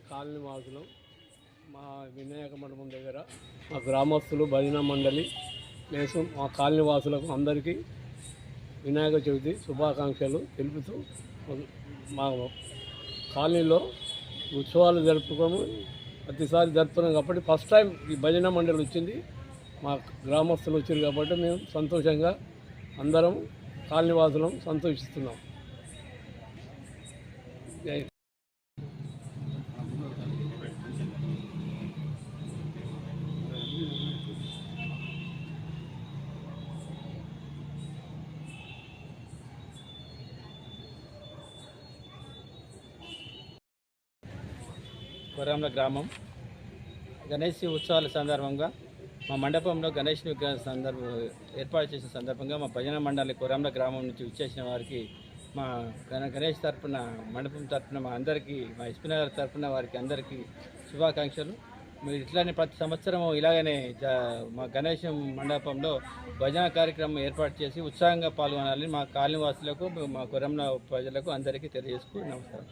Colony వాసులు మా వినాయక మండపం దగ్గర మా గ్రామస్తులు భజన మండలి మేము మా కాలనీ వాసులకు అందరికీ వినాయక చవితి శుభాకాంక్షలు తెలుపుతూ మా కాలనీలో ఉత్సవాలు జరుపుకోము ప్రతిసారి జరుపుతున్నాం కాబట్టి ఫస్ట్ టైం ఈ భజన మండలి వచ్చింది. మా గ్రామస్తులు వచ్చారు కాబట్టి మేము సంతోషంగా అందరం కాలనీ వాసులం సంతోషిస్తున్నాం. కొరంల గ్రామం గణేష్ ఉత్సవాల సందర్భంగా మా మండపంలో గణేష్ విగ్రహం ఏర్పాటు చేసిన సందర్భంగా మా భజన మండలి కొరంల గ్రామం నుంచి వచ్చేసిన వారికి మా గణేష్ తరఫున మండపం తరఫున మా అందరికీ మా ఎస్పీ నగర్ తరఫున వారికి అందరికీ శుభాకాంక్షలు. మీరు ఇట్లానే ప్రతి సంవత్సరం ఇలాగనే మా గణేష్ మండపంలో భజన కార్యక్రమం ఏర్పాటు చేసి ఉత్సాహంగా పాల్గొనాలని మా కాలనీ వాసులకు మా కొరంల ప్రజలకు అందరికీ తెలియజేసుకు నమస్కారం.